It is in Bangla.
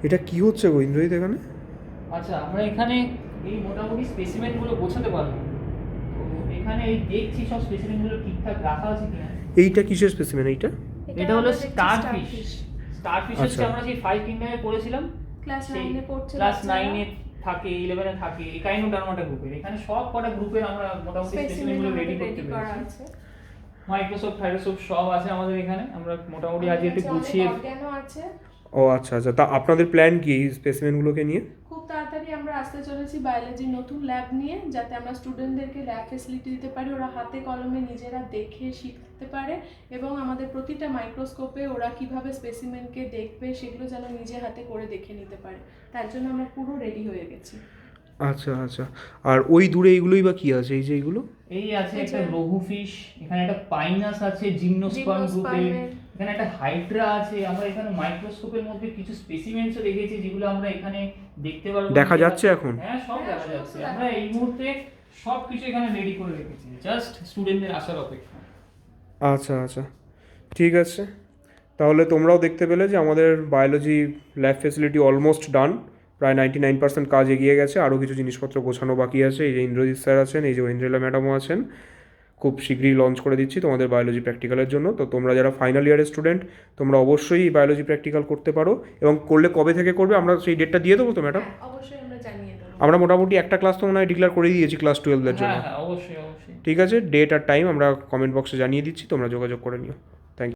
এটা কি হচ্ছে গো ইন্দ্রজিৎ এখানে? আচ্ছা, আমরা এখানে এই মোটামুটি স্পেসিমেনগুলো গোছাতে পারলাম। তো এখানে এই দেখছি সব স্পেসিমেনগুলো ঠিকঠাক রাখা আছে কিনা। এইটা কিসের স্পেসিমেন এইটা? এটা হলো স্টারফিশ। স্টারফিশ হচ্ছে আচ্ছা। আমরা সেই 5 কিংডমে পড়েছিলাম। ক্লাস 9 এ পড়ছে ক্লাস 9 এ থাকে, 11 এ থাকে, একাইনোডার্মাটা গ্রুপের। এখানে সব কটা গ্রুপের আমরা মোটামুটি স্পেসিমেনগুলো রেডি করতে পেরেছি। মাইক্রোস্কোপ, থাইরোস্কোপ সব আছে আমাদের এখানে। আমরা মোটামুটি আজ একটু গুছিয়ে অর্গানও আছে। ও আচ্ছা আচ্ছা, তা আপনাদের প্ল্যান কি এই স্পেসিমেনগুলোকে নিয়ে? খুব তাড়াতাড়ি আমরা আসতে চলেছি বায়োলজির নতুন ল্যাব নিয়ে, যাতে আমরা স্টুডেন্টদেরকে ল্যাব ফ্যাসিলিটি দিতে পারি, ওরা হাতে কলমে নিজেরা দেখে শিখতে পারে, এবং আমাদের প্রতিটা মাইক্রোস্কোপে ওরা কিভাবে স্পেসিমেনকে দেখবে সেগুলো যেন নিজে হাতে করে দেখে নিতে পারে। তার জন্য আমরা পুরো রেডি হয়ে গেছি। আচ্ছা আচ্ছা, আর ওই দূরে এইগুলোই বা কি আছে, এই যে এইগুলো? এই আছে একটা রঘু ফিশ, এখানে একটা পাইনাস আছে জিমনোস্পার্ম গ্রুপের, এখানে একটা হাইড্রা আছে। আমরা এখানে মাইক্রোস্কোপের মধ্যে কিছু স্পেসিমেন্টসও রেখেছি যেগুলো আমরা এখানে দেখতে পারবো। দেখা যাচ্ছে এখন? হ্যাঁ, সব দেখা যাচ্ছে। আমরা এই মুহূর্তে সব কিছু এখানে রেডি করে রেখেছি, জাস্ট স্টুডেন্টদের আসার অপেক্ষা। আচ্ছা আচ্ছা, ঠিক আছে। তাহলে তোমরাও দেখতে পেলে যে আমাদের biology lab facility almost done, প্রায় 99% কাজ এগিয়ে গেছে। আরও কিছু জিনিসপত্র গোছানো বাকি আছে। এই যে ইন্দ্রজিৎ স্যার আছেন, এই যে ঐন্দ্রিলা ম্যাডামও আছেন। খুব শীঘ্রই লঞ্চ করে দিচ্ছি তোমাদের বায়োলজি প্র্যাকটিক্যালের জন্য। তো তোমরা যারা ফাইনাল ইয়ারের স্টুডেন্ট, তোমরা অবশ্যই বায়োলজি প্র্যাকটিক্যাল করতে পারো, এবং করলে কবে থেকে করবে আমরা সেই ডেটটা দিয়ে দেবো তো ম্যাডাম? অবশ্যই আমরা জানিয়ে দেবো। আমরা মোটামুটি একটা ক্লাস তো মনে হয় ডিক্লেয়ার করে দিয়েছি ক্লাস 12 এর জন্য। হ্যাঁ হ্যাঁ, অবশ্যই অবশ্যই। ঠিক আছে, ডেট আর টাইম আমরা কমেন্ট বক্সে জানিয়ে দিচ্ছি, তোমরা যোগাযোগ করে নিও।